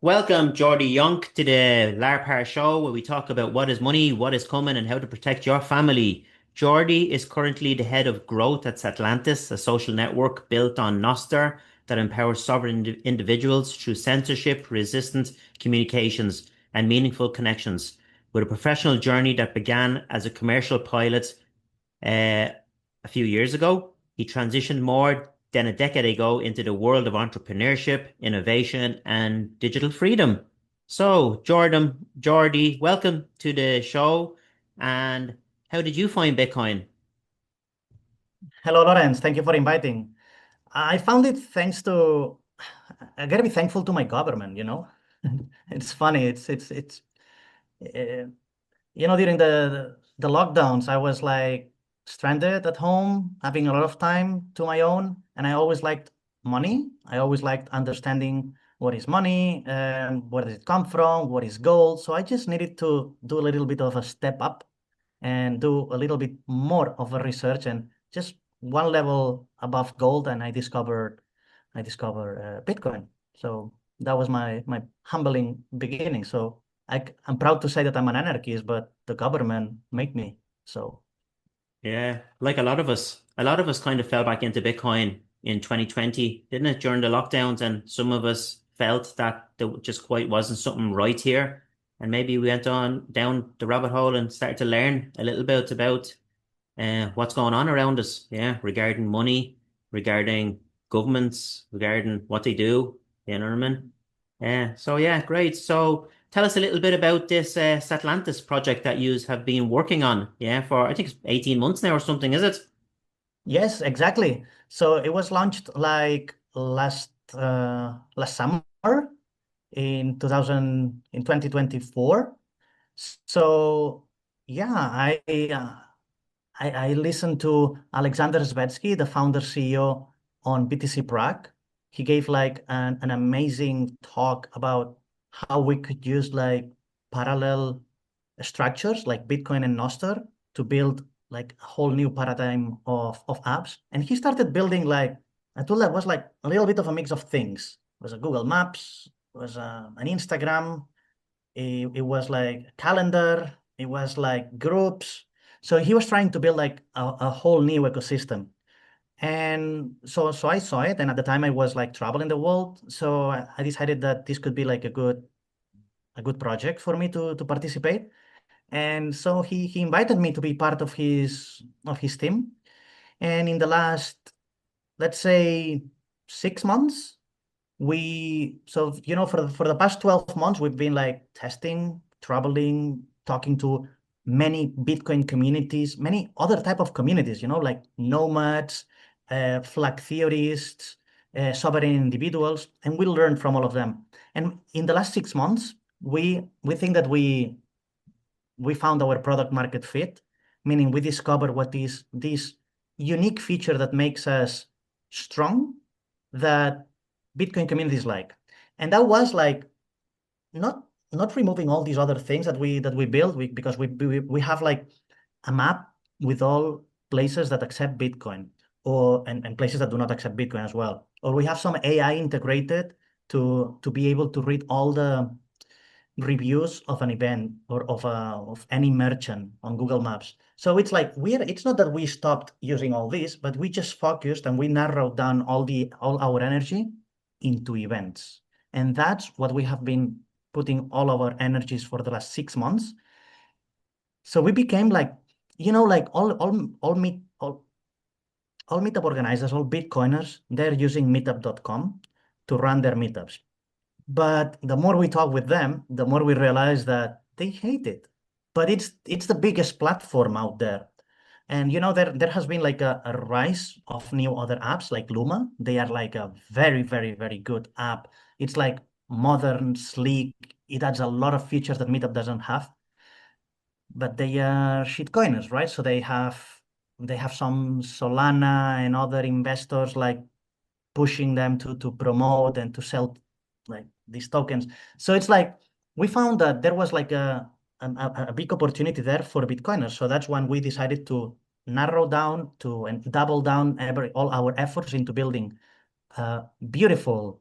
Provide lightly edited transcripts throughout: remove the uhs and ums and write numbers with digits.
Welcome, Jordi Llonch, to the Larpar show where we talk about what is money, what is coming, and how to protect your family. Jordi is currently the head of growth at Satlantis, a social network built on Nostr that empowers sovereign individuals through censorship, resistant communications, and meaningful connections. With a professional journey that began as a commercial pilot uh, a few years ago. He transitioned more than a decade ago into the world of entrepreneurship, innovation, and digital freedom. So, Jordi, welcome to the show. And how did you find Bitcoin? Hello, Lawrence. Thank you for inviting. I found it thanks to, I gotta be thankful to my government, you know. It's funny. Uh, During the lockdowns, I was like stranded at home, having a lot of time to my own, and I always liked money. I always liked understanding what is money, where does it come from, what is gold. So I just needed to do a little bit of a step up and do a little bit more of a research and just one level above gold, and I discovered Bitcoin. So that was my humbling beginning. So I'm proud to say that I'm an anarchist, but the government made me. So Yeah, like a lot of us kind of fell back into Bitcoin in 2020, didn't it, during the lockdowns? And some of us felt that there just quite wasn't something right here. And maybe we went on down the rabbit hole and started to learn a little bit about what's going on around us, yeah, regarding money, regarding governments, regarding what they do, you know what I mean? Yeah, so yeah, great. So tell us a little bit about this Satlantis project that you have been working on, yeah, for I think it's 18 months now or something, is it? yes, exactly. So it was launched like last summer in 2024. So yeah, I listened to Alexander Svetsky, the founder CEO on BTC Prague. He gave like an amazing talk about how we could use like parallel structures like Bitcoin and Nostr to build like a whole new paradigm of apps. And he started building like a tool that was like a little bit of a mix of things. It was a Google Maps, it was an Instagram, it was like a calendar, it was like groups. So he was trying to build like a whole new ecosystem. And so I saw it, and at the time I was like traveling the world. So I decided that this could be like a good project for me to participate. And so he invited me to be part of his team. And in the last, let's say, 6 months, for the past 12 months, we've been like testing, traveling, talking to many Bitcoin communities, many other type of communities, like nomads, flag theorists, sovereign individuals, and we learned from all of them. And in the last 6 months, we think that we found our product market fit, meaning we discovered what is this unique feature that makes us strong that Bitcoin communities like. And that was like not not removing all these other things that we build because we have like a map with all places that accept Bitcoin and places that do not accept Bitcoin as well. Or we have some AI integrated to be able to read all the reviews of an event or of any merchant on Google Maps. So it's like it's not that we stopped using all this, but we just focused and we narrowed down all our energy into events. And that's what we have been putting all our energies for the last 6 months. So we became like, like all meetup organizers, all Bitcoiners, they're using meetup.com to run their meetups. But the more we talk with them, the more we realize that they hate it. But it's the biggest platform out there. And there has been like a rise of new other apps like Luma. They are like a very, very, very good app. It's like modern, sleek. It adds a lot of features that Meetup doesn't have. But they are shitcoiners, right? So they have some Solana and other investors like pushing them to promote and to sell like these tokens. So it's like we found that there was like a big opportunity there for Bitcoiners. So that's when we decided to narrow down to and double down all our efforts into building a beautiful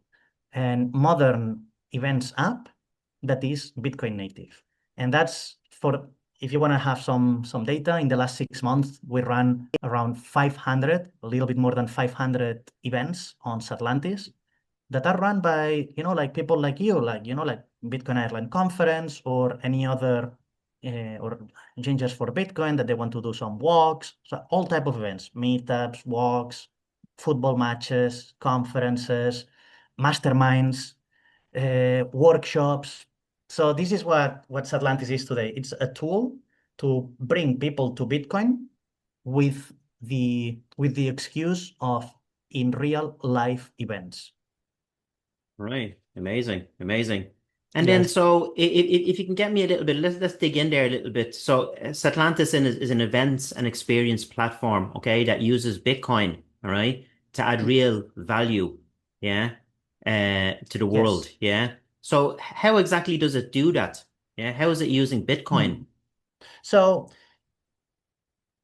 and modern events app that is Bitcoin native. And that's for, if you want to have some data, in the last 6 months, we ran around 500, a little bit more than 500 events on Satlantis that are run by, like people like you, like, like Bitcoin Ireland Conference or any other, or Gingers for Bitcoin that they want to do some walks. So all type of events, meetups, walks, football matches, conferences, masterminds, workshops. So this is what Satlantis is today. It's a tool to bring people to Bitcoin with the excuse of in real life events. Right. Amazing. Amazing. And then, Yes. so if you can get me a little bit, let's dig in there a little bit. So, Satlantis is an events and experience platform, okay, that uses Bitcoin, all right, to add real value, yeah, to the world, Yes. yeah. So, how exactly does it do that? Yeah, how is it using Bitcoin? Hmm. So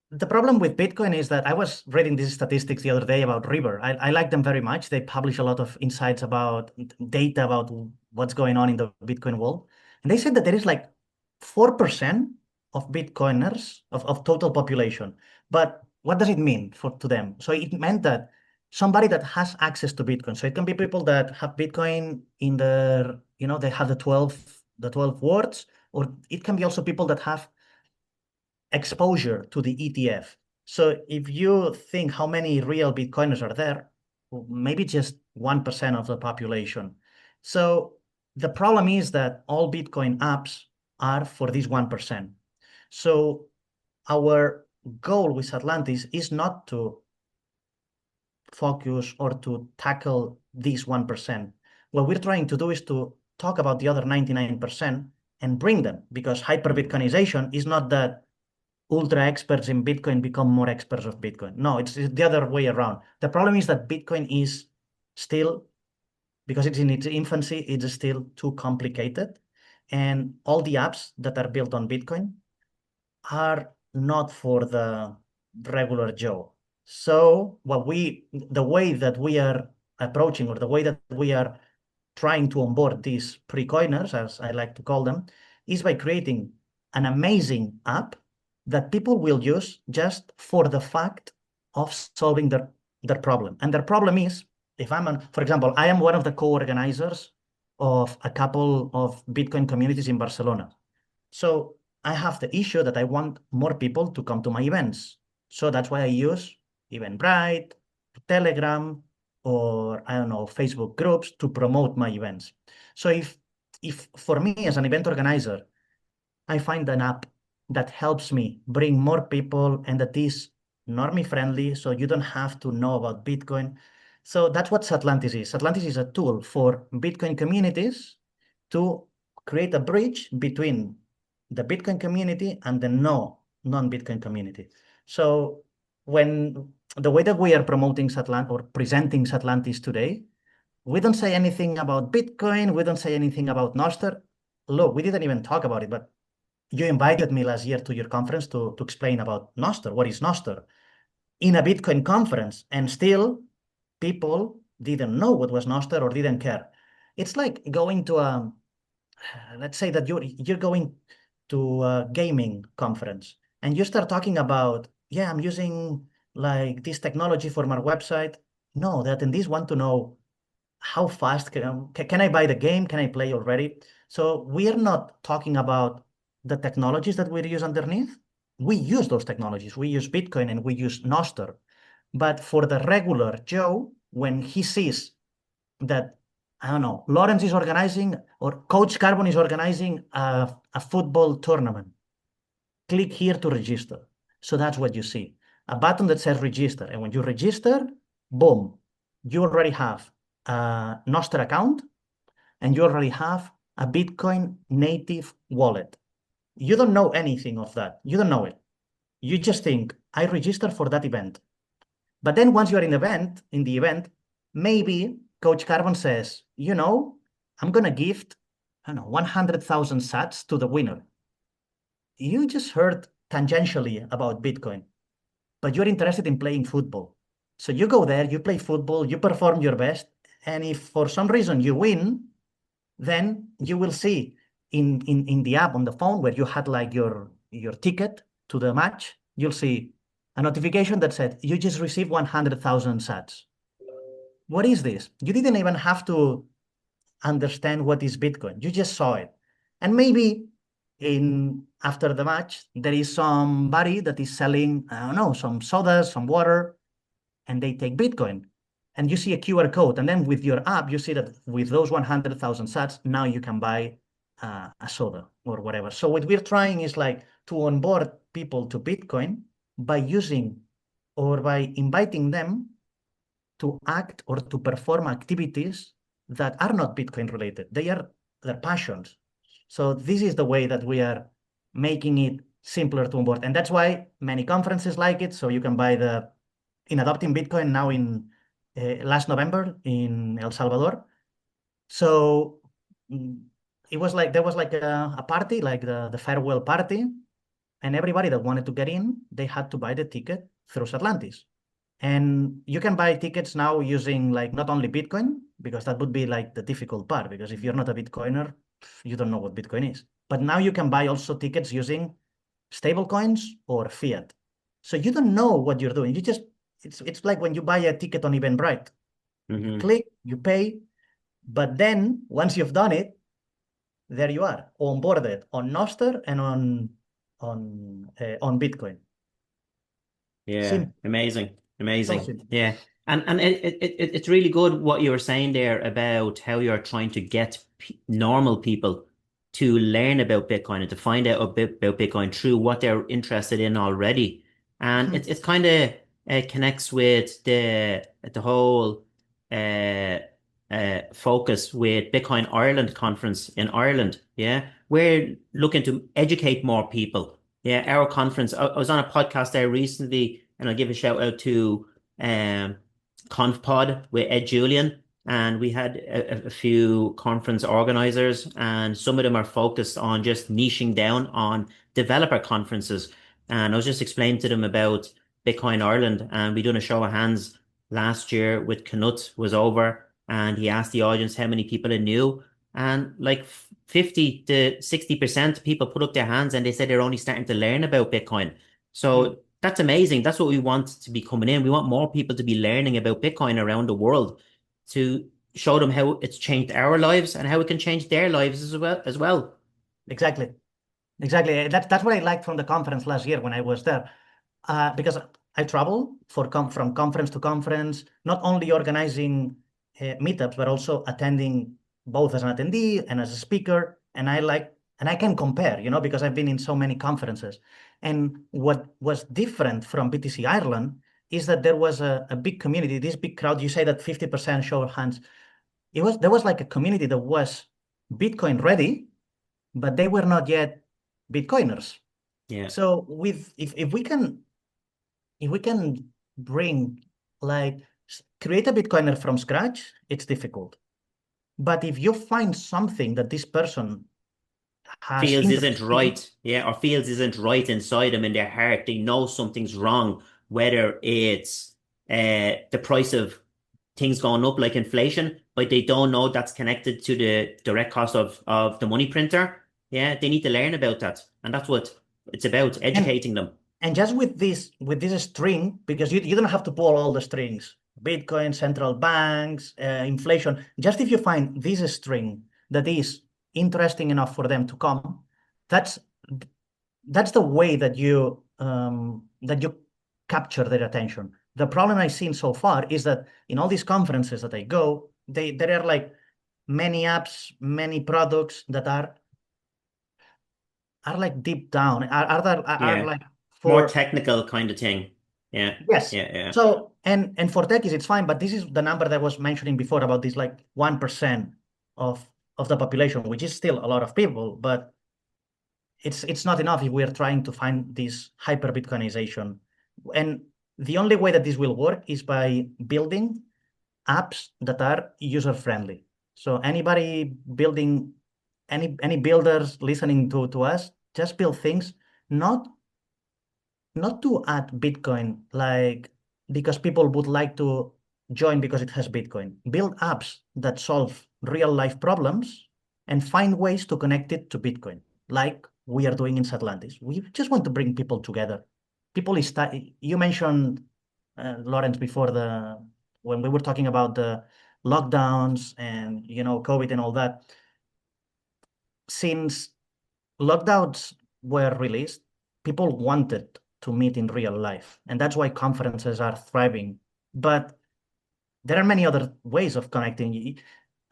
the problem with Bitcoin is that I was reading these statistics the other day about River. I like them very much. They publish a lot of insights about data about what's going on in the Bitcoin world. And they said that there is like 4% of Bitcoiners of total population. But what does it mean to them? So it meant that somebody that has access to Bitcoin. So it can be people that have Bitcoin in their, they have the 12 words, or it can be also people that have exposure to the ETF. So if you think how many real Bitcoiners are there, well, maybe just 1% of the population. So the problem is that all Bitcoin apps are for this 1%. So our goal with Atlantis is not to focus or to tackle this 1%. What we're trying to do is to talk about the other 99% and bring them, because hyper Mm, Bitcoinization is not that ultra experts in Bitcoin become more experts of Bitcoin. No, it's the other way around. The problem is that Bitcoin is still, because it's in its infancy, it's still too complicated. And all the apps that are built on Bitcoin are not for the regular Joe. So the way that we are approaching, or the way that we are trying to onboard these pre-coiners, as I like to call them, is by creating an amazing app that people will use just for the fact of solving their problem. And their problem is, for example, I am one of the co-organizers of a couple of Bitcoin communities in Barcelona. So I have the issue that I want more people to come to my events. So that's why I use Eventbrite, Telegram, or I don't know, Facebook groups to promote my events. So if for me as an event organizer, I find an app that helps me bring more people and that is normie friendly, so you don't have to know about Bitcoin. So that's what Satlantis is. Satlantis is a tool for Bitcoin communities to create a bridge between the Bitcoin community and the non-Bitcoin community. So when the way that we are promoting Satlantis or presenting Satlantis today, we don't say anything about Bitcoin. We don't say anything about Nostr. Look, we didn't even talk about it, but you invited me last year to your conference to explain about Nostr. What is Nostr? In a Bitcoin conference, and still people didn't know what was Nostr or didn't care. It's like going to let's say that you're going to a gaming conference and you start talking about, yeah, I'm using like this technology for my website. No, the attendees want to know how fast can I buy the game? Can I play already? So we are not talking about the technologies that we use underneath. We use those technologies. We use Bitcoin and we use Nostr. But for the regular Joe, when he sees that, I don't know, Lawrence is organizing or Coach Carbon is organizing a football tournament, click here to register. So that's what you see, a button that says register. And when you register, boom, you already have a Nostr account and you already have a Bitcoin native wallet. You don't know anything of that. You don't know it. You just think, I registered for that event. But then once you're in the event, maybe Coach Carbon says, I'm going to gift, I don't know, 100,000 sats to the winner. You just heard tangentially about Bitcoin, but you're interested in playing football. So you go there, you play football, you perform your best, and if for some reason you win, then you will see in the app on the phone where you had like your ticket to the match, you'll see a notification that said you just received 100,000 sats. What is this? You didn't even have to understand what is Bitcoin. You just saw it. And maybe in after the match, there is somebody that is selling, I don't know, some sodas, some water, and they take Bitcoin. And you see a QR code. And then with your app, you see that with those 100,000 sats, now you can buy a soda or whatever. So what we're trying is like to onboard people to Bitcoin by using or by inviting them to act or to perform activities that are not Bitcoin related. They are their passions. So this is the way that we are making it simpler to onboard. And that's why many conferences like it. So you can buy in Adopting Bitcoin now in last November in El Salvador. So mm, it was like, there was like a party, like the farewell party. And everybody that wanted to get in, they had to buy the ticket through Satlantis. And you can buy tickets now using like not only Bitcoin, because that would be like the difficult part, because if you're not a Bitcoiner, you don't know what Bitcoin is. But now you can buy also tickets using stable coins or fiat. So you don't know what you're doing. It's like when you buy a ticket on Eventbrite. You Hmm. click, you pay, but then once you've done it, there you are, onboarded on Nostr and on Bitcoin. Yeah, Simple, amazing, so amazing. simple. Yeah, and it's really good what you were saying there about how you're trying to get p normal people to learn about Bitcoin and to find out a bit about Bitcoin through what they're interested in already. And it's kind of connects with the whole uh focus with Bitcoin Ireland conference in Ireland. Yeah, we're looking to educate more people. Yeah, our conference. I was on a podcast there recently, and I'll give a shout out to um, ConfPod with Ed Julian. And we had a few conference organizers, and some of them are focused on just niching down on developer conferences. And I was just explaining to them about Bitcoin Ireland, and we done a show of hands last year with Knut was over, and he asked the audience how many people he knew, and like 50 to 60% people put up their hands and they said they're only starting to learn about Bitcoin. So that's amazing. That's what we want to be coming in. We want more people to be learning about Bitcoin around the world to show them how it's changed our lives and how it can change their lives as well. Exactly. Exactly. That's what I liked from the conference last year when I was there, because I travel from conference to conference, not only organizing meetups, but also attending both as an attendee and as a speaker. And I can compare, because I've been in so many conferences. And what was different from BTC Ireland is that there was a big community, this big crowd. You say that 50% show of hands. There was like a community that was Bitcoin ready, but they were not yet Bitcoiners. Yeah. So if we can bring like create a Bitcoiner from scratch, it's difficult. But if you find something that this person has Feels isn't interest in, right. Yeah. Or feels isn't right inside them in their heart. They know something's wrong, whether it's the price of things going up like inflation, but they don't know that's connected to the direct cost of the money printer. Yeah, they need to learn about that. And that's what it's about, and educating them. and just with this string, because you don't have to pull all the strings, Bitcoin, central banks, inflation. Just if you find this string that is interesting enough for them to come, that's that's the way that you capture their attention. The problem I've seen so far is that in all these conferences that I go, there are like many apps, many products that are like deep down, are Yeah. like More for technical kind of thing. Yeah. yes. Yeah. Yeah. So and for techies it's fine, but this is the number that I was mentioning before about this like 1% of the population, which is still a lot of people, but it's not enough if we are trying to find this hyper Bitcoinization. And the only way that this will work is by building apps that are user friendly. So anybody building, any builders listening to us, just build things not not to add Bitcoin, like because people would like to join because it has Bitcoin. Build apps that solve real life problems and find ways to connect it to Bitcoin, like we are doing in Satlantis. We just want to bring people together. People is you mentioned Lawrence before when we were talking about the lockdowns and COVID and all that. Since lockdowns were released, people wanted to meet in real life, and that's why conferences are thriving. But there are many other ways of connecting.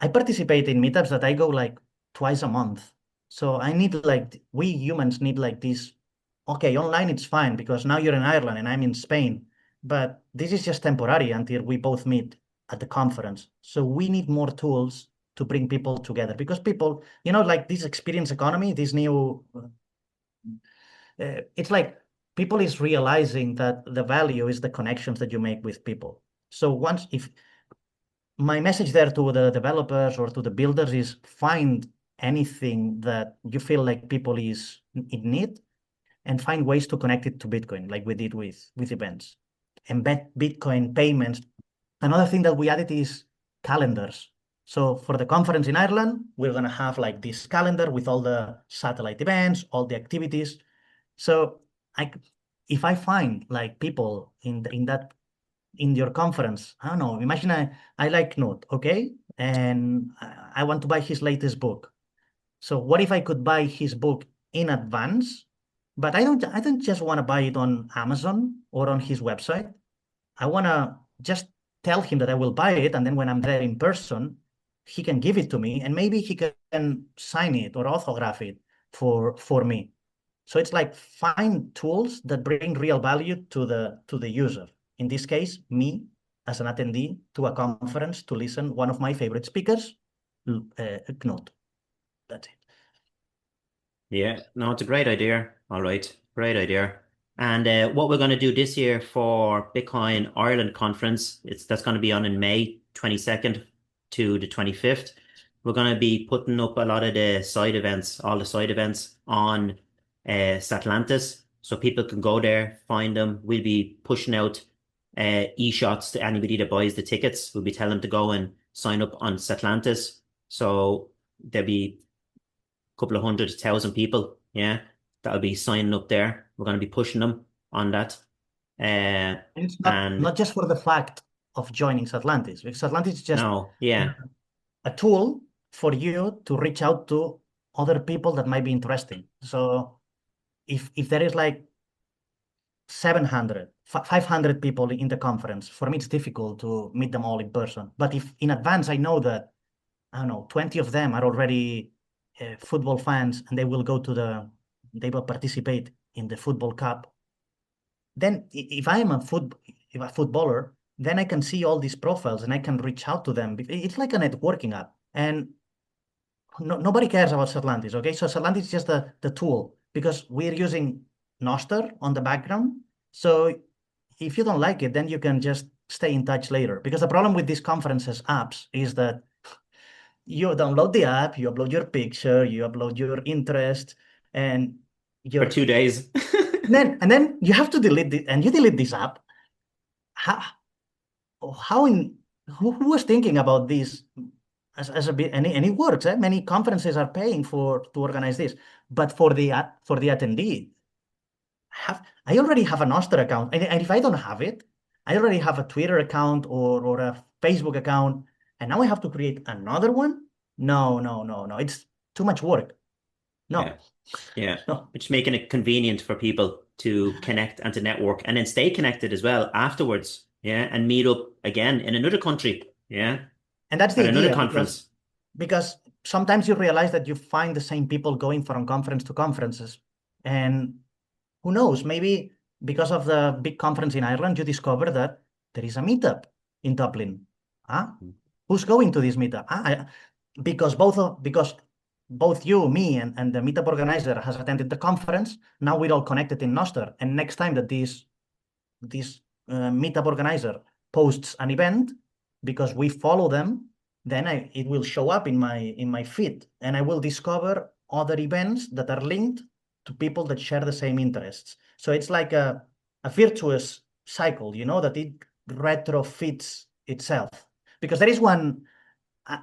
I participate in meetups that I go like twice a month. So I need like, we humans need like this. Okay, online it's fine because now you're in Ireland and I'm in Spain, but this is just temporary until we both meet at the conference. So we need more tools to bring people together because people, like this experience economy, this new, it's like people is realizing that the value is the connections that you make with people. So if my message there to the developers or to the builders is find anything that you feel like people is in need and find ways to connect it to Bitcoin, like we did with events. Embed Bitcoin payments. Another thing that we added is calendars. So for the conference in Ireland, we're gonna have like this calendar with all the satellite events, all the activities. So if I find like people in your conference, I don't know, imagine I like Knut, okay? And I want to buy his latest book. So what if I could buy his book in advance? But I don't just want to buy it on Amazon or on his website. I want to just tell him that I will buy it, and then when I'm there in person, he can give it to me, and maybe he can sign it or autograph it for me. So it's like find tools that bring real value to the user. In this case, me as an attendee to a conference to listen one of my favorite speakers, Knut. That's it. Yeah, no, it's a great idea. All right, great idea. And what we're going to do this year for Bitcoin Ireland conference, that's going to be on in May 22nd to the 25th. We're going to be putting up a lot of the side events, all the side events on Satlantis, so people can go there, find them. We'll be pushing out e-shots to anybody that buys the tickets. We'll be telling them to go and sign up on Satlantis. So there'll be couple of 100,000 people, yeah, that'll be signing up there. We're going to be pushing them on that. Uh, And it's and not just for the fact of joining Satlantis, because Satlantis is just no, yeah, a tool for you to reach out to other people that might be interesting. So if there is like 700, 500 people in the conference, for me it's difficult to meet them all in person. But if in advance I know that, I don't know, 20 of them are already football fans and they will participate in the football cup, then if I am if a footballer, then I can see all these profiles and I can reach out to them. It's like a networking app, and nobody cares about Satlantis. Okay, so Satlantis is just the tool because we're using Nostr on the background. So if you don't like it, then you can just stay in touch later. Because the problem with these conferences apps is that you download the app, you upload your picture, you upload your interest, and for your 2 days. then you have to delete it, and you delete this app. How how in who was thinking about this as a bit, and it works, eh? Many conferences are paying to organize this, but for the attendee, I already have an Nostr account, and if I don't have it, I already have a Twitter account or a Facebook account, and now I have to create another one. No, no, no, no, it's too much work. Yeah, No, yeah. no. It's making it convenient for people to connect and to network and then stay connected as well afterwards. Yeah, and meet up again in another country. Yeah, And that's the at another idea because conference. because sometimes you realize that you find the same people going from conference to conferences. And who knows, maybe because of the big conference in Ireland, you discover that there is a meetup in Dublin. Huh? Who's going to this meetup? Because both you, me, and the meetup organizer has attended the conference, now we're all connected in Nostr. And next time that this meetup organizer posts an event, because we follow them, then it will show up in my feed, and I will discover other events that are linked to people that share the same interests. So it's like a virtuous cycle, that it retrofits itself. Because there is one, I,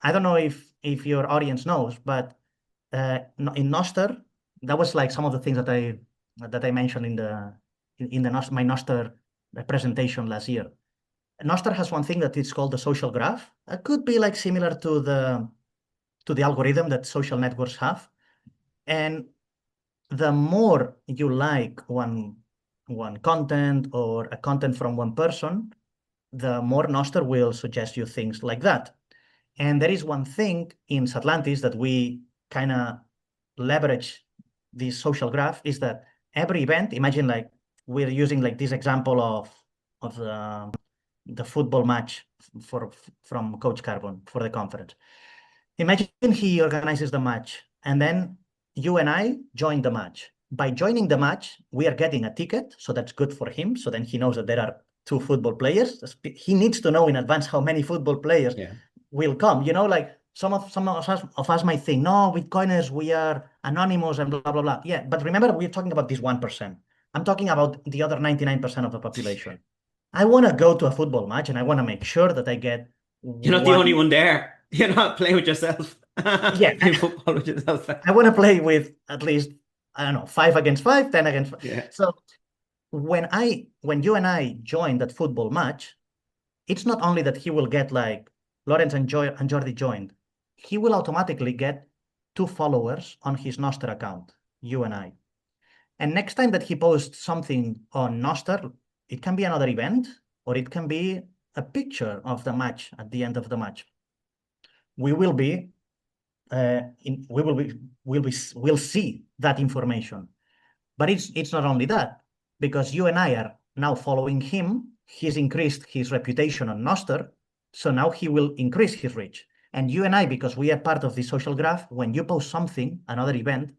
I don't know if your audience knows, but in Nostr, that was like some of the things that I mentioned in my Nostr presentation last year. Nostr has one thing that is called the social graph. It could be like similar to the algorithm that social networks have. And the more you like one content or a content from one person, the more Nostr will suggest you things like that. And there is one thing in Satlantis that we kind of leverage this social graph is that every event, imagine like we're using like this example of the football match from Coach Carbon for the conference. Imagine he organizes the match and then you and I join the match. By joining the match, we are getting a ticket, so that's good for him. So then he knows that there are two football players. He needs to know in advance how many football players Yeah. will come. Like some of us might think, no, Bitcoiners, we are anonymous and blah blah blah. Yeah, but remember, we're talking about this 1%. I'm talking about the other 99% of the population. I want to go to a football match and I want to make sure that I get You're not the only one. one there. You're not playing with yourself. Yeah, Playing football with yourself. I want to play with at least, I don't know, 5 against 5, 10 against 5. Yeah. So when you and I join that football match, it's not only that he will get like Lawrence and Jordi joined, he will automatically get 2 followers on his Nostr account, you and I. And next time that he posts something on Nostr, it can be another event or it can be a picture of the match at the end of the match. We will be we'll see that information. But it's not only that, because you and I are now following him, he's increased his reputation on Nostr, so now he will increase his reach. And you and I, because we are part of the social graph, when you post something, another event,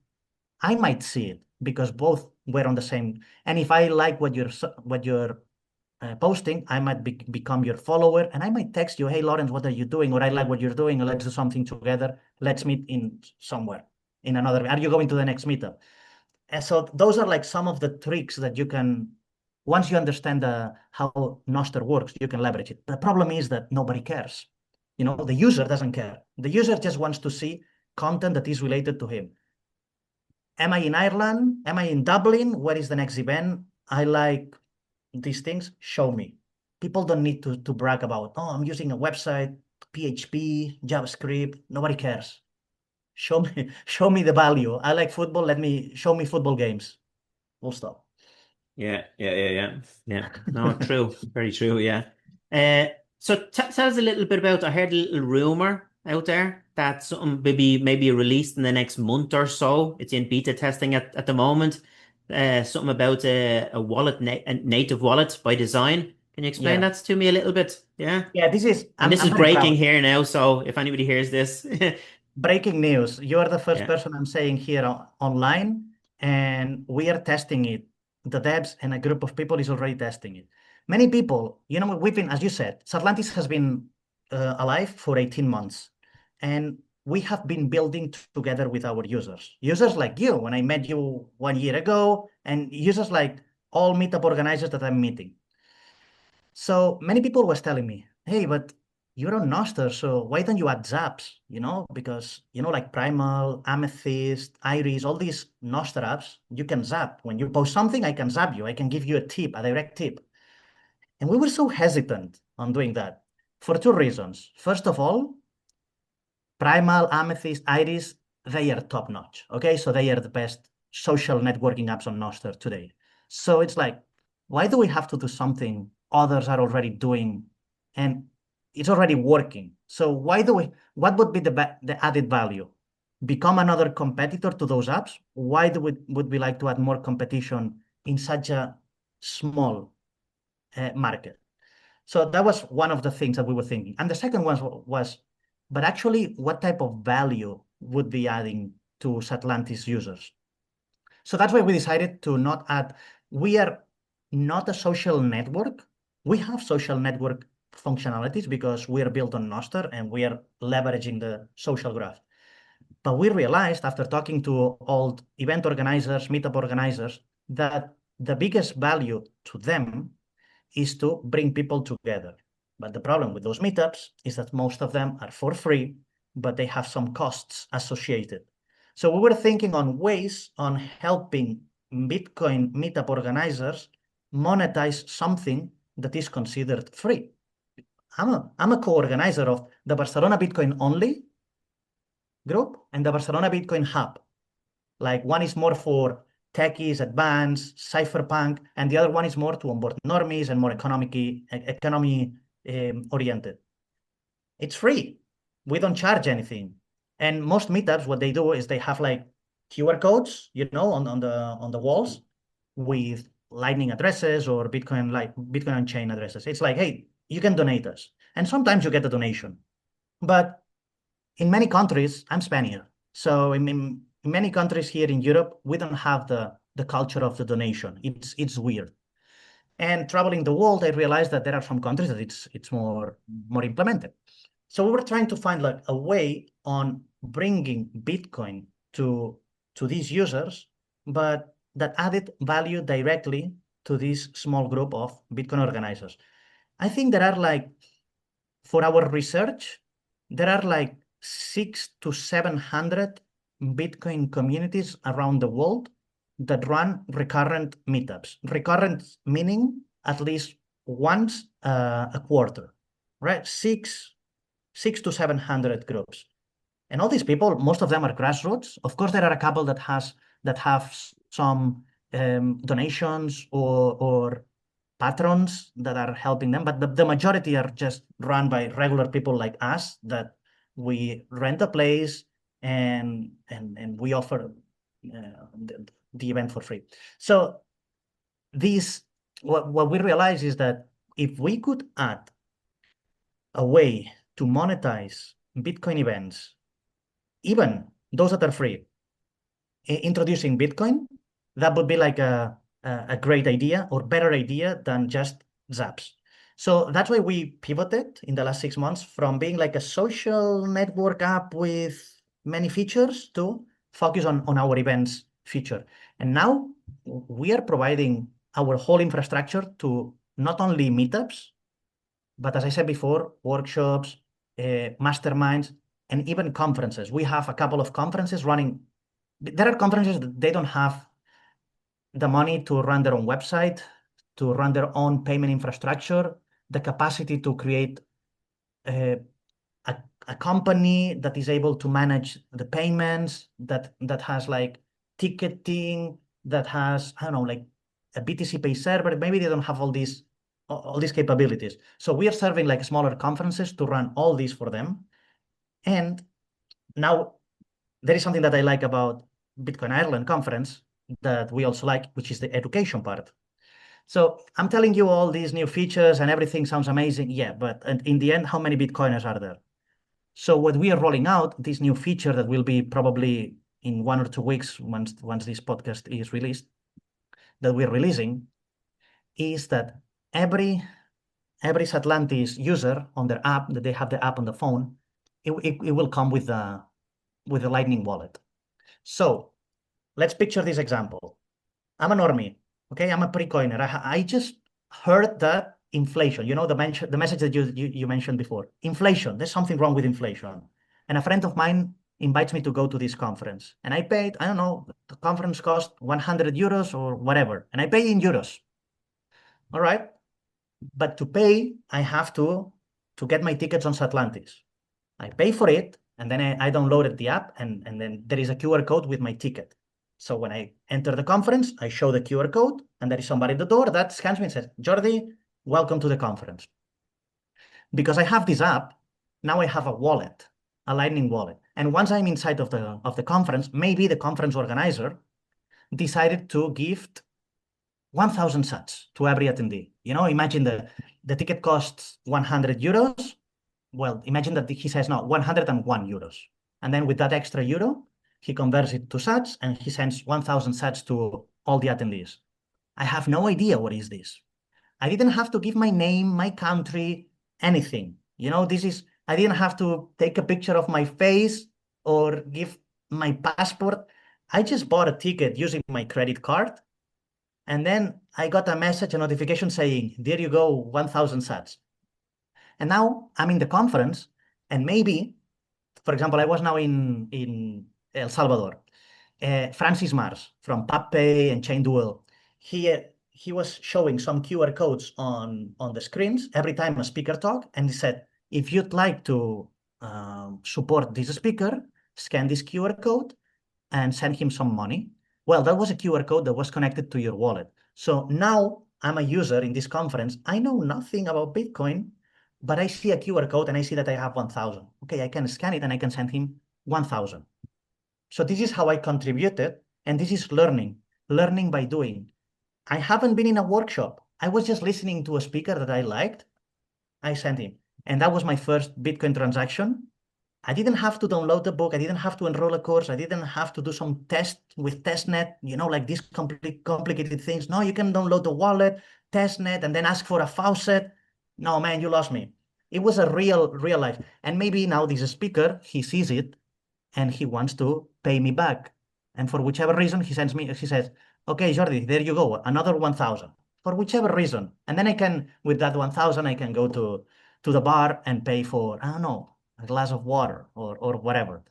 I might see it because both were on the same. And if I like what you're posting, I might become your follower and I might text you, hey, Lawrence, what are you doing? Or I like what you're doing. Or let's do something together. Let's meet in somewhere in another. Are you going to the next meetup? And so those are like some of the tricks that you can, once you understand how Nostr works, you can leverage it. The problem is that nobody cares. The user doesn't care. The user just wants to see content that is related to him. Am I in Ireland? Am I in Dublin? Where is the next event? I like these things. Show me. People don't need to brag about, oh, I'm using a website, PHP, JavaScript. Nobody cares. Show me the value. I like football. Show me football games. Full stop. Yeah. No, true. Very true. Yeah. Uh, so tell us a little bit about, I heard a little rumor out there that something maybe released in the next month or so. It's in beta testing at the moment. Something about a wallet, a native wallet by design. Can you explain Yeah. that to me a little bit? Yeah. Yeah, And this I'm is very breaking proud. here now, so if anybody hears this, Breaking news. You're the first yeah, person I'm saying here online, and we are testing it. The devs and a group of people is already testing it. Many people, we've been, as you said, Satlantis has been alive for 18 months, and we have been building together with our users. Users like you, when I met you 1 year ago, and users like all meetup organizers that I'm meeting. So many people was telling me, hey, but you're on Nostr, so why don't you add zaps? Because like Primal, Amethyst, Iris, all these Nostr apps, you can zap. When you post something, I can zap you. I can give you a tip, a direct tip. And we were so hesitant on doing that for 2 reasons. First of all, Primal, Amethyst, Iris, they are top notch. Okay, so they are the best social networking apps on Nostr today. So it's like, why do we have to do something others are already doing and it's already working? So what would be the added value? Become another competitor to those apps? Why would we like to add more competition in such a small market? So that was one of the things that we were thinking. And the second one was, but actually, what type of value would be adding to Satlantis users? So that's why we decided to not add, we are not a social network. We have social network functionalities because we are built on Nostr and we are leveraging the social graph. But we realized after talking to old event organizers, meetup organizers, that the biggest value to them is to bring people together. But the problem with those meetups is that most of them are for free but they have some costs associated. So we were thinking on ways on helping Bitcoin meetup organizers monetize something that is considered free. I'm a co-organizer of the Barcelona Bitcoin Only group and the Barcelona Bitcoin Hub. Like one is more for techies, advanced, cypherpunk, and the other one is more to onboard normies and more economy oriented. It's free. We don't charge anything. And most meetups, what they do is they have like QR codes, on the walls with Lightning addresses or Bitcoin on chain addresses. It's like, hey, you can donate us. And sometimes you get a donation. But in many countries, I'm Spaniard. So in many countries here in Europe, we don't have the culture of the donation. It's weird. And traveling the world, I realized that there are some countries that it's more implemented. So we were trying to find like a way on bringing Bitcoin to these users, but that added value directly to this small group of Bitcoin organizers. I think there are like, for our research, there are like 600 to 700 Bitcoin communities around the world that run recurrent meetups. Recurrent meaning at least once a quarter, right? Six to 700 groups. And all these people, most of them are grassroots. Of course, there are a couple that have some donations or patrons that are helping them, but the majority are just run by regular people like us that we rent a place and we offer the event for free. So what we realize is that if we could add a way to monetize Bitcoin events, even those that are free, introducing Bitcoin, that would be like a great idea or better idea than just Zaps. So that's why we pivoted in the last 6 months from being like a social network app with many features to focus on our events feature. And now we are providing our whole infrastructure to not only meetups, but as I said before, workshops, masterminds, and even conferences. We have a couple of conferences running. There are conferences that they don't have the money to run their own website, to run their own payment infrastructure, the capacity to create a, a company that is able to manage the payments, that has like ticketing, that has, I don't know, like a BTC Pay server. Maybe they don't have all these capabilities. So we are serving like smaller conferences to run all these for them. And now there is something that I like about Bitcoin Ireland conference that we also like, which is the education part. So I'm telling you all these new features and everything sounds amazing. Yeah, but in the end, how many Bitcoiners are there? So what we are rolling out, this new feature that will be probably in 1 or 2 weeks once this podcast is released, that we're releasing, is that every Satlantis user on their app, that they have the app on the phone, it will come with a Lightning wallet. So let's picture this example. I'm a normie, okay? I'm a pre-coiner. I just heard that inflation, the message that you mentioned before. Inflation, there's something wrong with inflation. And a friend of mine invites me to go to this conference. And I paid, I don't know, the conference cost 100 euros or whatever. And I pay in euros. All right. But to pay, I have to get my tickets on Satlantis. I pay for it, and then I downloaded the app, and then there is a QR code with my ticket. So when I enter the conference, I show the QR code, and there is somebody at the door that scans me and says, Jordi, welcome to the conference. Because I have this app, now I have a wallet, a Lightning wallet. And once I'm inside of the conference, maybe the conference organizer decided to gift 1,000 sats to every attendee. Imagine the ticket costs 100 euros. Well, imagine that he says, no, 101 euros. And then with that extra euro, he converts it to sats and he sends 1,000 sats to all the attendees. I have no idea what is this. I didn't have to give my name, my country, anything. I didn't have to take a picture of my face or give my passport. I just bought a ticket using my credit card. And then I got a notification saying, there you go, 1,000 sats. And now I'm in the conference, and maybe for example, I was now in El Salvador. Francis Mars from PubPay and Chain Duel. He was showing some QR codes on the screens every time a speaker talked, and he said, if you'd like to support this speaker, scan this QR code and send him some money. Well, that was a QR code that was connected to your wallet. So now I'm a user in this conference. I know nothing about Bitcoin, but I see a QR code and I see that I have 1,000. Okay, I can scan it and I can send him 1,000. So this is how I contributed, and this is learning by doing. I haven't been in a workshop. I was just listening to a speaker that I liked. I sent him. And that was my first Bitcoin transaction. I didn't have to download the book. I didn't have to enroll a course. I didn't have to do some test with testnet, like these complicated things. No, you can download the wallet, testnet, and then ask for a faucet. No, man, you lost me. It was a real life. And maybe now this speaker, he sees it and he wants to pay me back. And for whichever reason, he says, okay, Jordi, there you go, another 1,000, for whichever reason. And then with that 1,000, I can go to the bar and pay for, I don't know, a glass of water or whatever.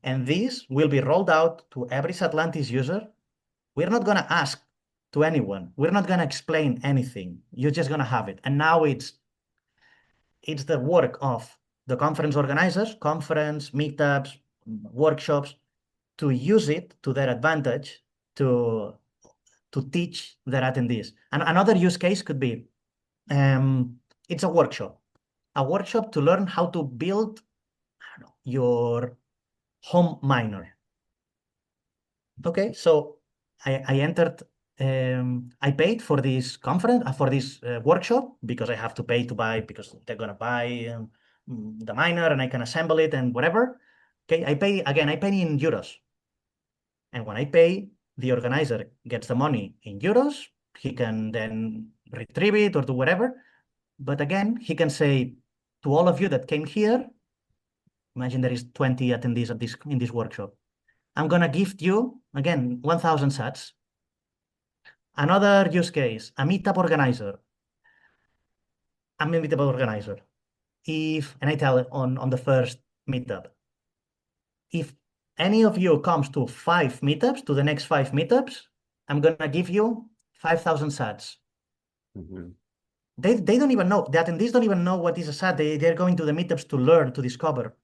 And this will be rolled out to every Satlantis user. We're not going to ask to anyone. We're not going to explain anything. You're just going to have it. And now it's the work of the conference organizers, conference, meetups, workshops, to use it to their advantage to teach their attendees. And another use case could be it's a workshop to learn how to build, I don't know, your home miner. Okay, so I entered. I paid for this conference, for this workshop, because I have to pay to buy, because they're gonna buy the miner and I can assemble it and whatever. Okay, I pay in euros. And when I pay, the organizer gets the money in euros. He can then retrieve it or do whatever. But again, he can say to all of you that came here, imagine there is 20 attendees in this workshop. I'm gonna gift you, again, 1,000 sats. Another use case, a meetup organizer. I'm a meetup organizer. And I tell it on the first meetup, if any of you comes to 5 meetups, to the next 5 meetups, I'm gonna give you 5,000 sats. Mm-hmm. They don't even know. The attendees don't even know what is a sat. They're going to the meetups to learn, to discover.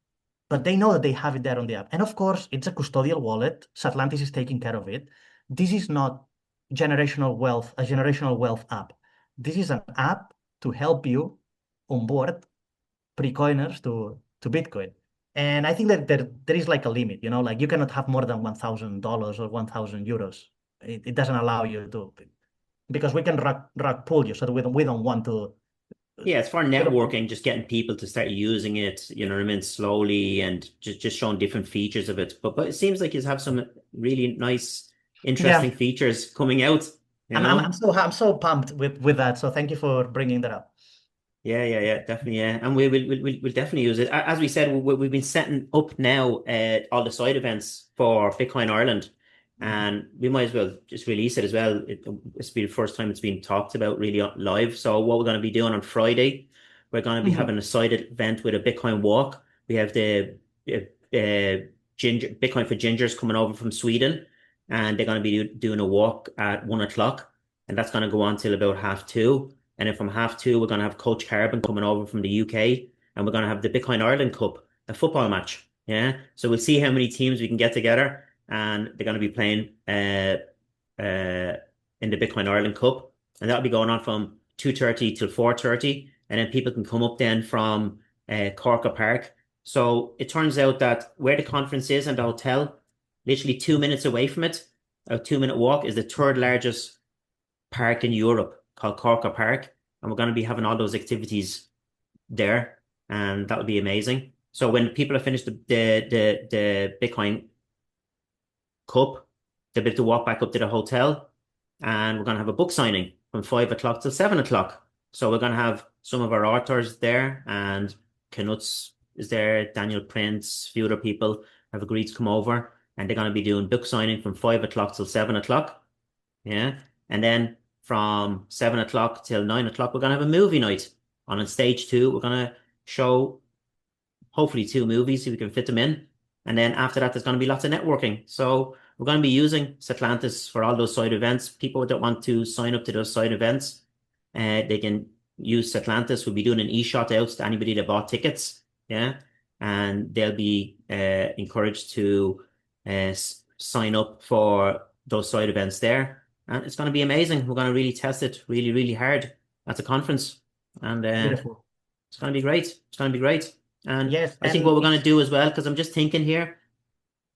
But they know that they have it there on the app. And of course, it's a custodial wallet. Satlantis is taking care of it. This is not a generational wealth app. This is an app to help you onboard pre-coiners to Bitcoin. And I think that there is like a limit, like you cannot have more than $1,000 or 1,000 euros. It doesn't allow you to, because we can rug pull you, so that we don't want to. Yeah, it's for We don't, networking, just getting people to start using it, you know what I mean, slowly, and just showing different features of it. But it seems like you have some really nice, yeah, interesting features coming out, you I'm know? so pumped with that. So thank you for bringing that up. Yeah, definitely, yeah. And we'll definitely use it. As we said, we've been setting up now all the side events for Bitcoin Ireland, Mhm. and we might as well just release it as well. It's been the first time it's been talked about really live. So what we're going to be doing on Friday, we're going to be Mhm. having a side event with a Bitcoin walk. We have the ginger Bitcoin for Gingers coming over from Sweden, and they're going to be doing a walk at 1 o'clock, and that's going to go on till about half 2. And then from half 2, we're going to have Coach Carbon coming over from the UK, and we're going to have the Bitcoin Ireland Cup, a football match. Yeah. So we'll see how many teams we can get together, and they're going to be playing uh, in the Bitcoin Ireland Cup, and that'll be going on from 2:30 till 4:30, and then people can come up then from Corca Park. So it turns out that where the conference is and the hotel, literally 2 minutes away from it, a 2 minute walk, is the third largest park in Europe called Corca Park, and we're going to be having all those activities there, and that'll be amazing. So when people have finished the Bitcoin Cup, they'll be able to walk back up to the hotel, and we're going to have a book signing from 5 o'clock till 7 o'clock. So we're going to have some of our authors there, and Knuts is there, Daniel Prince, a few other people have agreed to come over, and they're going to be doing book signing from 5 o'clock till 7 o'clock. Yeah. And then from 7 o'clock till 9 o'clock, we're going to have a movie night. On stage 2, we're going to show hopefully 2 movies so we can fit them in. And then after that, there's going to be lots of networking. So we're going to be using Satlantis for all those side events. People that want to sign up to those side events, they can use Satlantis. We'll be doing an e-shot out to anybody that bought tickets. Yeah. And they'll be encouraged to sign up for those side events there. And it's going to be amazing. We're going to really test it really, really hard at the conference. And Beautiful. it's going to be great. It's going to be great. And Yes, I think what and we're going to it's do as well, because I'm just thinking here,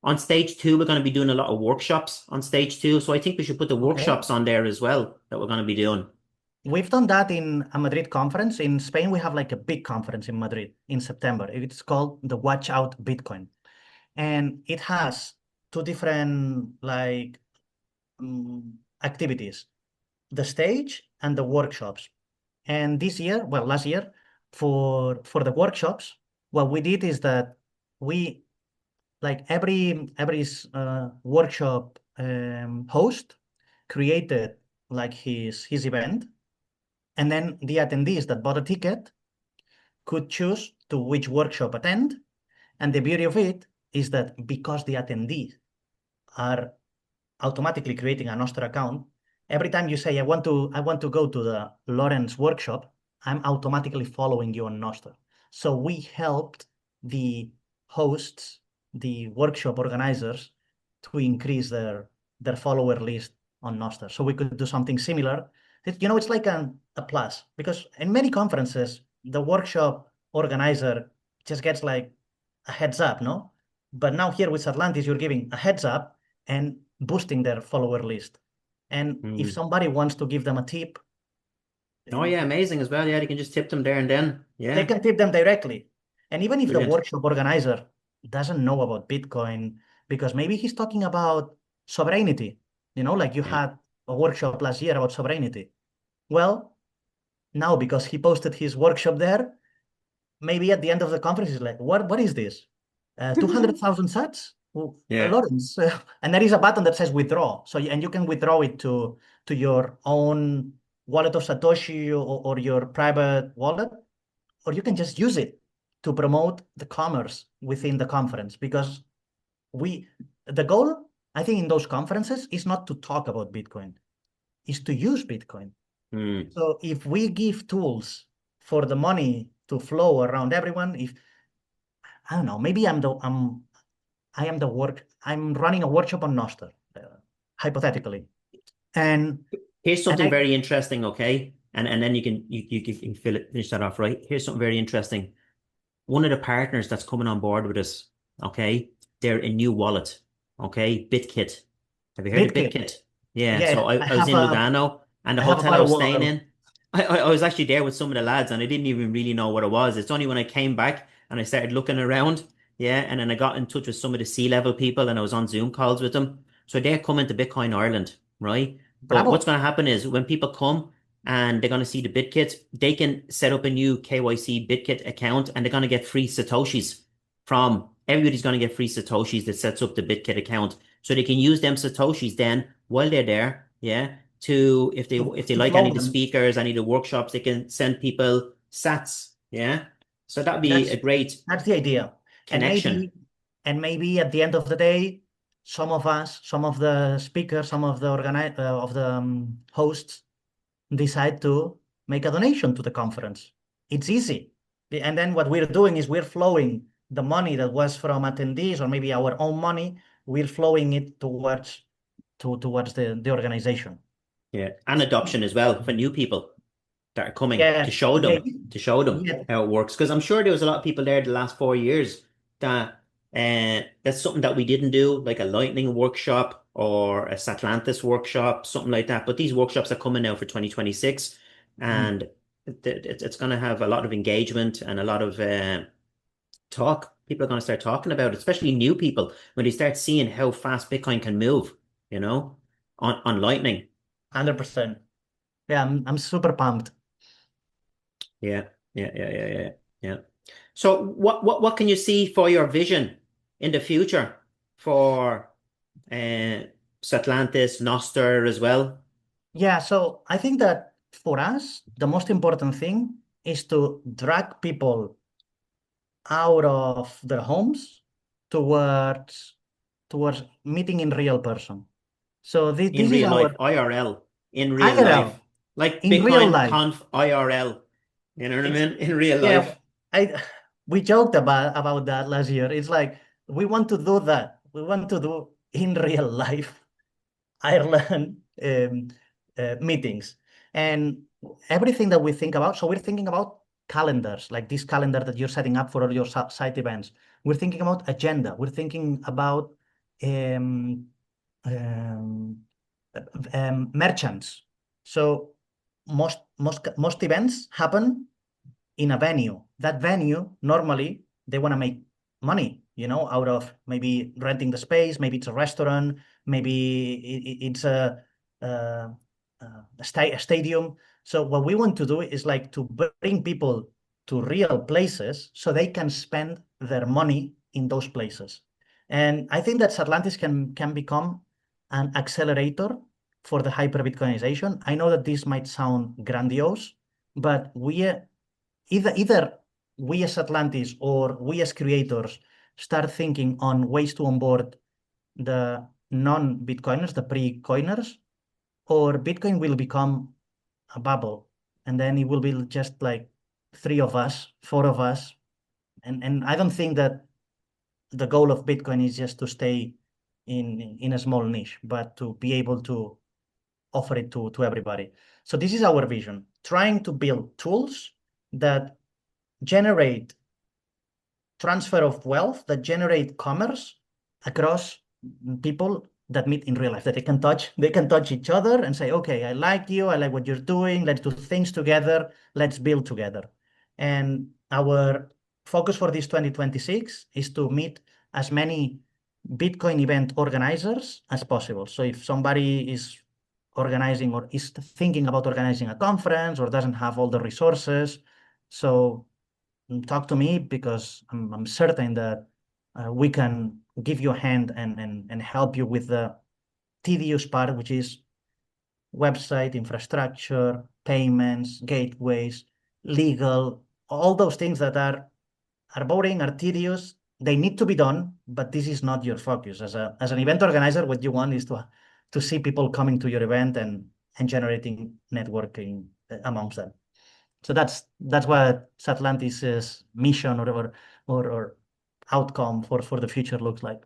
on stage two, we're going to be doing a lot of workshops on stage two. So I think we should put the okay. workshops on there as well that we're going to be doing. We've done that in a Madrid conference. In Spain, we have like a big conference in Madrid in September. It's called the Watch Out Bitcoin. And it has two different like activities, the stage and the workshops. And this year, well, last year, for the workshops, what we did is that we like every workshop host created like his event, and then the attendees that bought a ticket could choose to which workshop attend. And the beauty of it is that because the attendees are automatically creating a Nostr account, every time you say I want to go to the Lawrence workshop, I'm automatically following you on Nostr. So we helped the hosts, the workshop organizers, to increase their follower list on Nostr. So we could do something similar. It's like a plus, because in many conferences, the workshop organizer just gets like a heads up, no? But now here with Atlantis, you're giving a heads up and boosting their follower list. And if Hmm. somebody wants to give them a tip, Oh yeah, amazing as well. Yeah, you can just tip them there and then. they Yeah, can tip them directly. And even if the brilliant. workshop organizer doesn't know about Bitcoin, because maybe he's talking about sovereignty, like you Yeah. had a workshop last year about sovereignty. Well, now because he posted his workshop there, maybe at the end of the conference, he's like, what is this? 200,000 sats? Well, Yeah. Lawrence. And there is a button that says withdraw. So, and you can withdraw it to your own wallet of Satoshi or your private wallet, or you can just use it to promote the commerce within the conference. Because the goal, I think, in those conferences is not to talk about Bitcoin, is to use Bitcoin. Hmm. So if we give tools for the money to flow around everyone, if I don't know, maybe I'm running a workshop on Nostr, hypothetically, and Here's and something I very interesting, okay? And then you can finish that off, right? Here's something very interesting. One of the partners that's coming on board with us, okay? They're a new wallet, okay? BitKit. Have you heard of BitKit, BitKit? Yeah, so yeah, I was in Lugano and the I have a hotel I was staying firewall. in, I was actually there with some of the lads and I didn't even really know what it was. It's only when I came back and I started looking around, yeah, and then I got in touch with some of the C-level people and I was on Zoom calls with them. So they're coming to Bitcoin Ireland, right? But what's Bravo, going to happen is when people come and they're going to see the BitKit, they can set up a new KYC BitKit account and they're going to get free Satoshis from everybody's going to get free Satoshis that sets up the BitKit account. So they can use them Satoshis then while they're there, yeah, to if they to like any flow of the them. speakers, any of the workshops, they can send people sats, yeah. So that'd be a That's great that's the idea. And connection. maybe and maybe at the end of the day, some of us, some of the speakers, some of the hosts decide to make a donation to the conference. It's easy. And then what we're doing is we're flowing the money that was from attendees or maybe our own money, we're flowing it towards the organization. Yeah, and adoption as well for new people that are coming Yeah, yeah, to show them yeah. how it works. Because I'm sure there was a lot of people there the last 4 years that that's something that we didn't do, like a lightning workshop or a Satlantis workshop, something like that. But these workshops are coming now for 2026, Mm. and it's going to have a lot of engagement and a lot of talk. People are going to start talking about it, especially new people, when they start seeing how fast Bitcoin can move, you know, on Lightning. 100%. Yeah, I'm super pumped. Yeah, yeah. So what can you see for your vision in the future for uh Satlantis, Nostr as well? Yeah, so I think that for us, the most important thing is to drag people out of their homes towards meeting in real person. So In this is real life, our IRL, in real IRL life, like in real Bitcoin life. Conf IRL. You know what I It's mean? In real yeah, life. I we joked about that last year. It's like we want to do that. We want to do in real life Ireland meetings and everything that we think about. So we're thinking about calendars, like this calendar that you're setting up for all your site events. We're thinking about agenda. We're thinking about um, um, merchants. So most events happen in a venue. That venue, normally, they want to make money, out of maybe renting the space, maybe it's a restaurant, maybe it's a stadium. So what we want to do is like to bring people to real places so they can spend their money in those places. And I think that Satlantis can become an accelerator for the hyper Bitcoinization. I know that this might sound grandiose, but either we as Atlantis or we as creators start thinking on ways to onboard the non-Bitcoiners, the pre-coiners, or Bitcoin will become a bubble, and then it will be just like three of us, four of us, and I don't think that the goal of Bitcoin is just to stay in a small niche, but to be able to offer it to everybody. So this is our vision, trying to build tools that generate transfer of wealth, that generate commerce across people that meet in real life, that they can touch each other and say, okay, I like you, I like what you're doing, let's do things together, let's build together. And our focus for this 2026 is to meet as many Bitcoin event organizers as possible. So if somebody is organizing or is thinking about organizing a conference or doesn't have all the resources, so talk to me, because I'm certain that we can give you a hand and help you with the tedious part, which is website infrastructure, payments, gateways, legal, all those things that are boring, are tedious. They need to be done, but this is not your focus. As an event organizer, what you want is to see people coming to your event and generating networking amongst them. So that's what Satlantis' mission or outcome for the future looks like.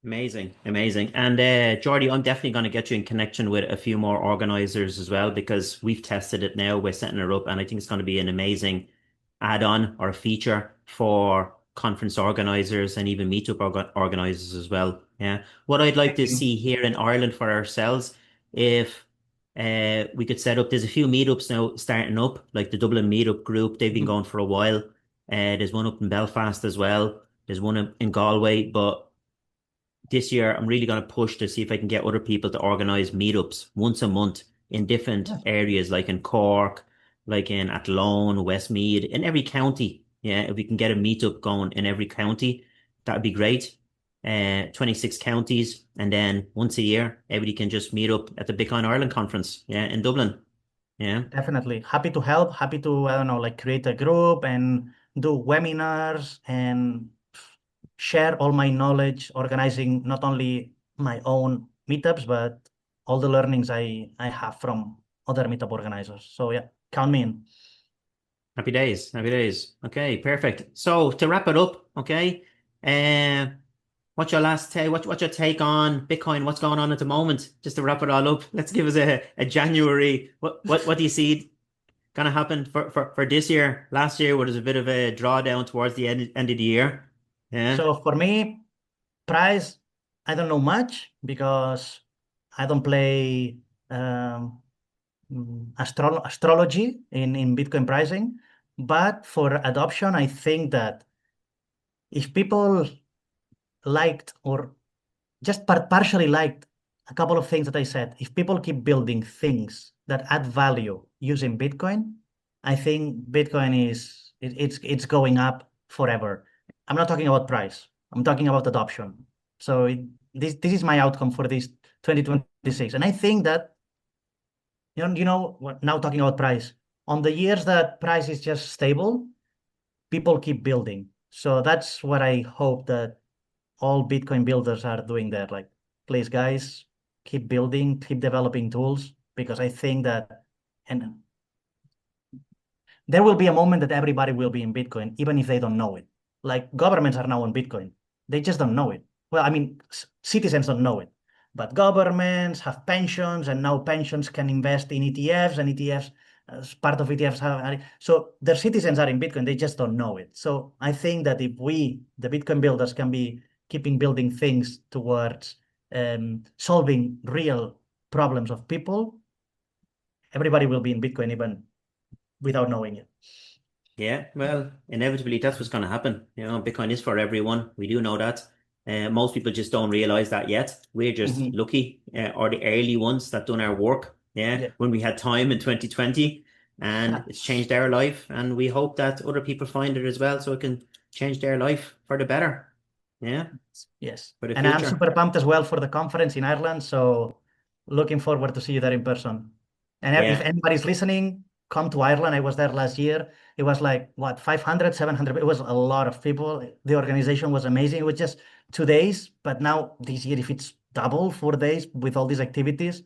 Amazing, amazing. And Jordi, I'm definitely going to get you in connection with a few more organizers as well because we've tested it now. We're setting it up, and I think it's going to be an amazing add-on or feature for conference organizers and even meetup organizers as well. Yeah. What I'd like Thank to you. see here in Ireland for ourselves, if we could set up, there's a few meetups now starting up, like the Dublin Meetup group. They've been Mhm. going for a while. There's one up in Belfast as well. There's one in Galway, but this year I'm really going to push to see if I can get other people to organize meetups once a month in different Yes, areas, like in Cork, like in Athlone, Westmeath, in every county. Yeah, if we can get a meetup going in every county, that would be great. 26 counties, and then once a year, everybody can just meet up at the Bitcoin Ireland conference. Yeah, in Dublin. Yeah, definitely. Happy to help. Happy to, I don't know, like create a group and do webinars and share all my knowledge, organizing not only my own meetups, but all the learnings I have from other meetup organizers. So yeah, count me in. happy days, happy days. Okay, perfect. So to wrap it up, okay. Uh, What's your last take? What's your take on Bitcoin? What's going on at the moment? Just to wrap it all up, let's give us a January. What do you see gonna happen for this year? Last year was a bit of a drawdown towards the end of the year. Yeah, So for me, price, I don't know much because I don't play astrology in Bitcoin pricing. But for adoption, I think that if people liked or just partially liked a couple of things that I said, if people keep building things that add value using Bitcoin, I think Bitcoin it's going up forever. I'm not talking about price. I'm talking about adoption. So this is my outcome for this 2026, and I think that now talking about price, on the years that price is just stable, people keep building. So that's what I hope that all Bitcoin builders are doing there. Like, please, guys, keep building, keep developing tools, because I think that, and there will be a moment that everybody will be in Bitcoin, even if they don't know it. Like governments are now on Bitcoin. They just don't know it. Well, I mean, citizens don't know it, but governments have pensions, and now pensions can invest in ETFs, and ETFs, as part of ETFs, so their citizens are in Bitcoin. They just don't know it. So I think that if we, the Bitcoin builders, can be keeping building things towards solving real problems of people, everybody will be in Bitcoin even without knowing it. Yeah, well, inevitably that's what's going to happen. Bitcoin is for everyone. We do know that. Most people just don't realize that yet. We're just Mhm. lucky, or the early ones that done our work. Yeah, Yeah. when we had time in 2020, and it's changed our life. And we hope that other people find it as well, so it can change their life for the better. Yeah, Yes. for the And I'm future. super pumped as well for the conference in Ireland. So looking forward to see you there in person. And if Yeah, anybody's listening, come to Ireland. I was there last year. It was like, what, 500, 700. It was a lot of people. The organization was amazing. It was just 2 days. But now this year, if it's double 4 days with all these activities,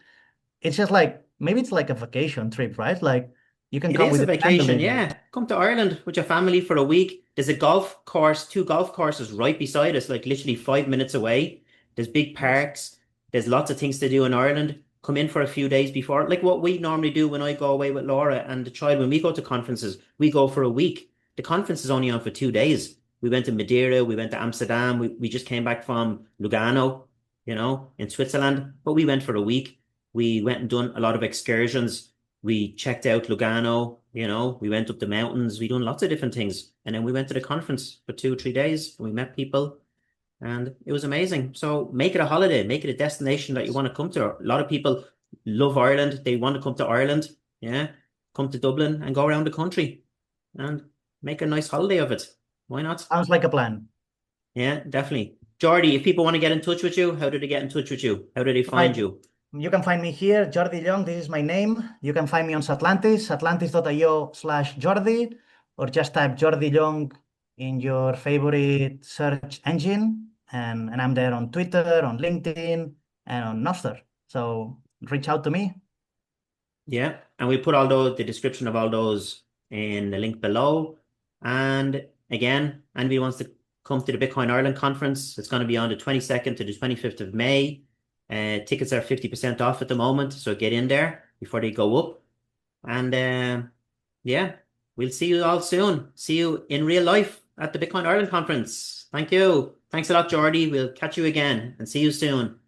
it's just like, maybe it's like a vacation trip, right? Like you can it come is with a your vacation, family. Like, yeah. Come to Ireland with your family for a week. There's a golf course, two golf courses right beside us, like literally 5 minutes away. There's big yes. parks. There's lots of things to do in Ireland. Come in for a few days before, like what we normally do when I go away with Laura and the child. When we go to conferences, we go for a week. The conference is only on for 2 days. We went to Madeira, we went to Amsterdam, we just came back from Lugano, in Switzerland, but we went for a week. We went and done a lot of excursions. We checked out Lugano, we went up the mountains, we done lots of different things. And then we went to the conference for 2 or 3 days. We met people and it was amazing. So make it a holiday, make it a destination that you want to come to. A lot of people love Ireland. They want to come to Ireland. Yeah. Come to Dublin and go around the country and make a nice holiday of it. Why not? Sounds like a plan. Yeah, definitely. Jordi, if people want to get in touch with you, how do they get in touch with you? How do they find Right. you? You can find me here, Jordi Llonch. This is my name. You can find me on Satlantis, satlantis.io/Jordi, or just type Jordi Llonch in your favorite search engine. And I'm there on Twitter, on LinkedIn, and on Nostr. So reach out to me. Yeah, and we put all the description of all those in the link below. And again, anybody wants to come to the Bitcoin Ireland conference, it's going to be on the 22nd to the 25th of May. Tickets are 50% off at the moment, so get in there before they go up. And yeah, we'll see you all soon. See you in real life at the Bitcoin Ireland conference. Thank you. Thanks a lot, Jordi. We'll catch you again and see you soon.